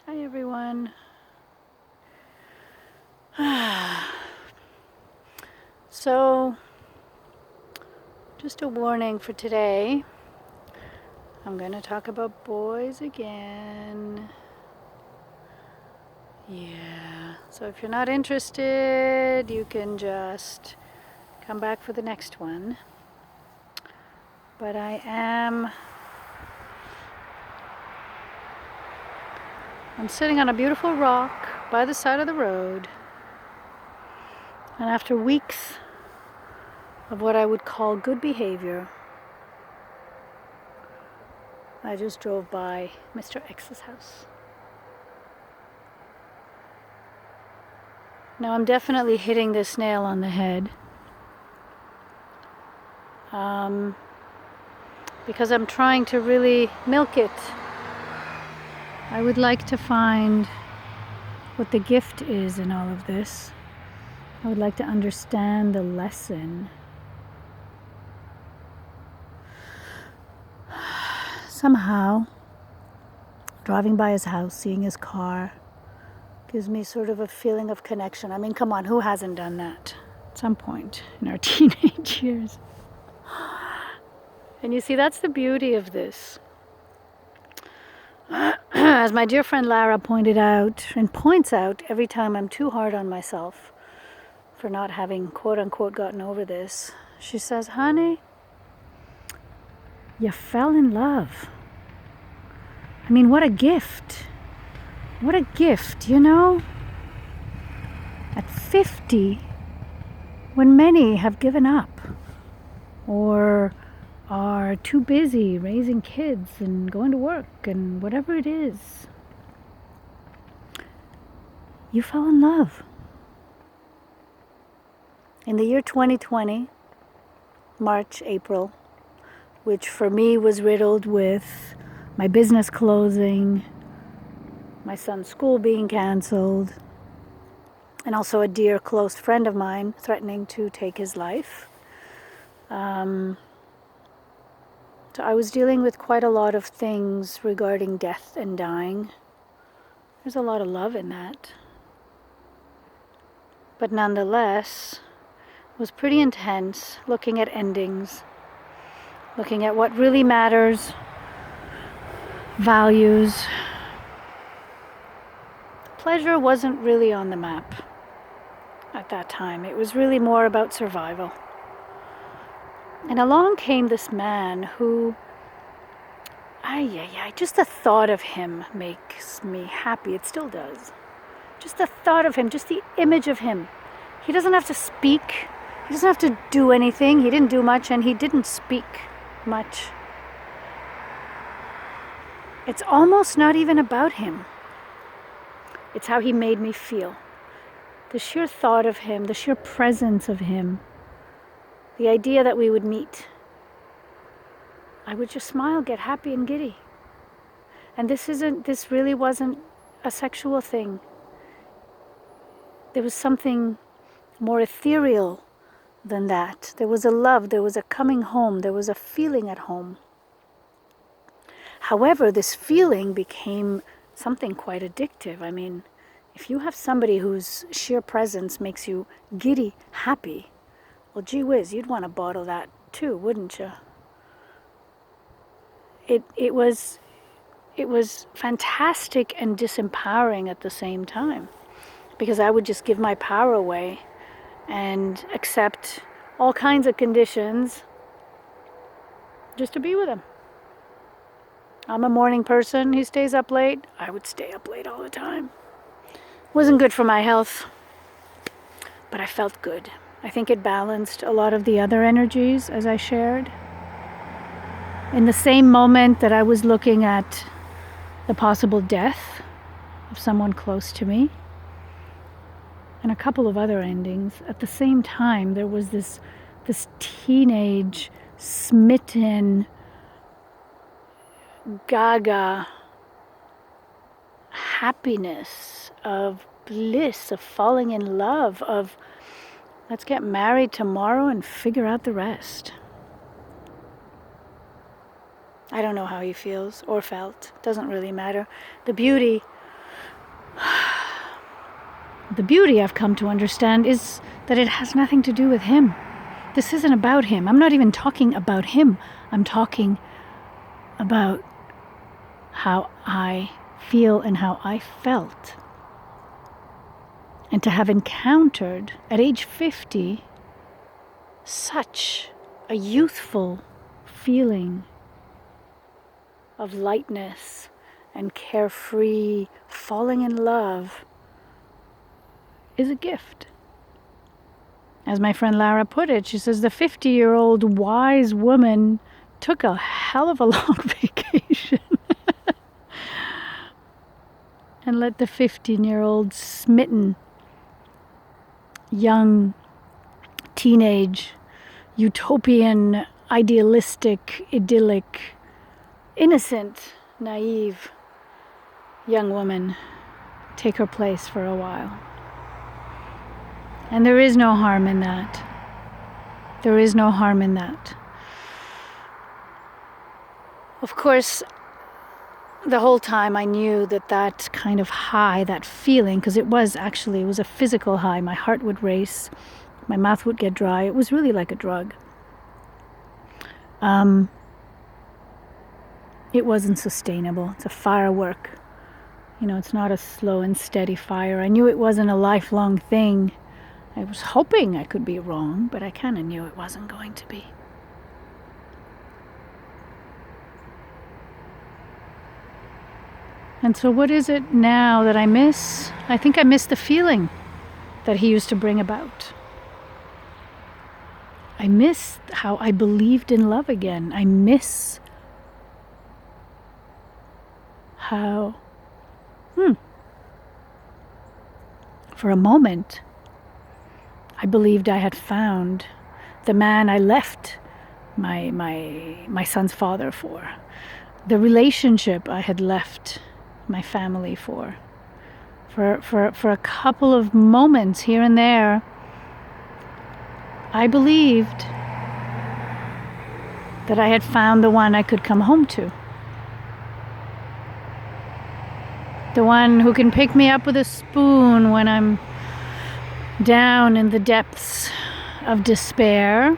Hi everyone. So, just a warning for today. I'm going to talk about boys again. Yeah. So if you're not interested, you can just come back for the next one. But I'm sitting on a beautiful rock by the side of the road. And after weeks of what I would call good behavior, I just drove by Mr. X's house. Now I'm definitely hitting this nail on the head. Because I'm trying to really milk it. I would like to find what the gift is in all of this. I would like to understand the lesson. Somehow, driving by his house, seeing his car, gives me sort of a feeling of connection. I mean, come on, who hasn't done that at some point in our teenage years? And you see, that's the beauty of this. As my dear friend Lara pointed out, and points out every time I'm too hard on myself for not having quote unquote gotten over this, she says, honey, you fell in love. I mean, what a gift. What a gift, you know? At 50, when many have given up or are too busy raising kids and going to work and whatever it is, you fell in love. In the year 2020, March, April, which for me was riddled with my business closing, my son's school being canceled, and also a dear close friend of mine threatening to take his life. So I was dealing with quite a lot of things regarding death and dying. There's a lot of love in that. But nonetheless, it was pretty intense looking at endings, looking at what really matters, values. Pleasure wasn't really on the map at that time. It was really more about survival. And along came this man who, just the thought of him makes me happy. It still does. Just the thought of him, just the image of him. He doesn't have to speak. He doesn't have to do anything. He didn't do much and he didn't speak much. It's almost not even about him. It's how he made me feel. The sheer thought of him, the sheer presence of him, the idea that we would meet. I would just smile, get happy and giddy. And this really wasn't a sexual thing. There was something more ethereal than that. There was a love, there was a coming home, there was a feeling at home. However, this feeling became something quite addictive. I mean, if you have somebody whose sheer presence makes you giddy, happy, well, gee whiz, you'd want to bottle that too, wouldn't you? It was fantastic and disempowering at the same time, because I would just give my power away and accept all kinds of conditions just to be with him. I'm a morning person. He stays up late. I would stay up late all the time. Wasn't good for my health, but I felt good. I think it balanced a lot of the other energies, as I shared. In the same moment that I was looking at the possible death of someone close to me, and a couple of other endings, at the same time there was this teenage, smitten, gaga happiness, of bliss, of falling in love, of let's get married tomorrow and figure out the rest. I don't know how he feels or felt. Doesn't really matter. The beauty The beauty I've come to understand is that it has nothing to do with him. This isn't about him. I'm not even talking about him. I'm talking about how I feel and how I felt. And to have encountered at age 50 such a youthful feeling of lightness and carefree falling in love is a gift. As my friend Lara put it, she says the 50-year-old wise woman took a hell of a long vacation and let the 15-year-old smitten young teenage utopian idealistic idyllic innocent naive young woman take her place for a while. And there is no harm in that. There is no harm in that. Of course, the whole time I knew that that kind of high, that feeling, because it was a physical high. My heart would race, my mouth would get dry. It was really like a drug. It wasn't sustainable. It's a firework. It's not a slow and steady fire. I knew it wasn't a lifelong thing. I was hoping I could be wrong, but I kind of knew it wasn't going to be. And so what is it now that I miss? I think I miss the feeling that he used to bring about. I miss how I believed in love again. I miss how, for a moment, I believed I had found the man I left my son's father for, the relationship I had left my family for a couple of moments here and there. I believed that I had found the one I could come home to. The one who can pick me up with a spoon when I'm down in the depths of despair,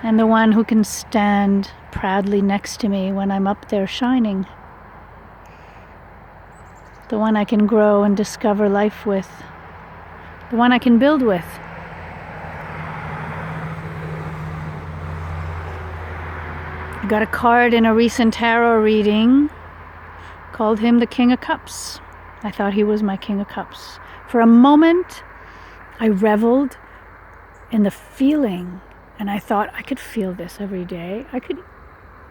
and the one who can stand proudly next to me when I'm up there shining. The one I can grow and discover life with. The one I can build with. I got a card in a recent tarot reading, called him the King of Cups. I thought he was my King of Cups. For a moment, I reveled in the feeling, and I thought I could feel this every day. I could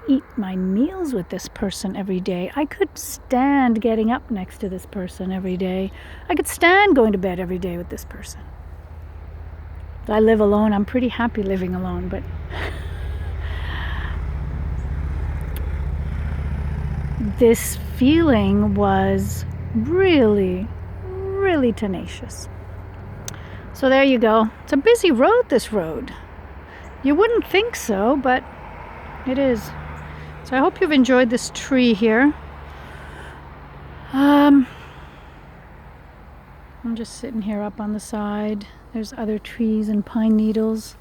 eat my meals with this person every day. I could stand getting up next to this person every day. I could stand going to bed every day with this person. I live alone. I'm pretty happy living alone, but this feeling was really, really tenacious. So there you go. It's a busy road, this road. You wouldn't think so, but it is. So I hope you've enjoyed this tree here. I'm just sitting here up on the side. There's other trees and pine needles.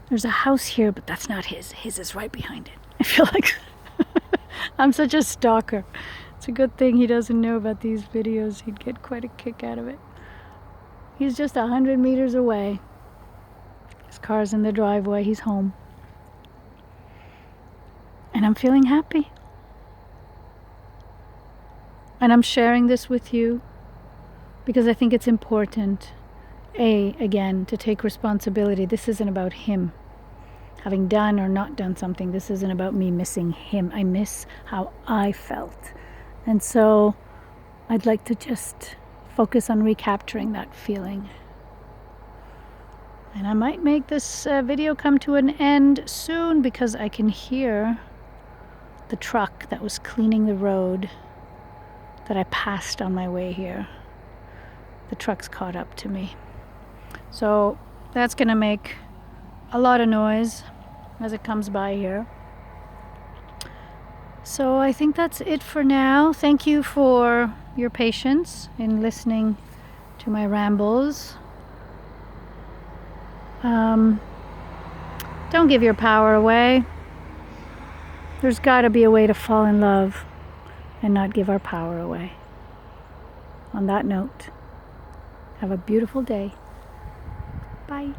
There's a house here, but that's not his. His is right behind it. I feel like I'm such a stalker. It's a good thing he doesn't know about these videos. He'd get quite a kick out of it. He's just 100 meters away. His car's in the driveway. He's home. And I'm feeling happy. And I'm sharing this with you because I think it's important, again, to take responsibility. This isn't about him having done or not done something. This isn't about me missing him. I miss how I felt. And so I'd like to just focus on recapturing that feeling. And I might make this video come to an end soon because I can hear the truck that was cleaning the road that I passed on my way here. The truck's caught up to me. So that's going to make a lot of noise as it comes by here. So I think that's it for now. Thank you for your patience in listening to my rambles. Don't give your power away. There's got to be a way to fall in love and not give our power away. On that note, have a beautiful day. Bye.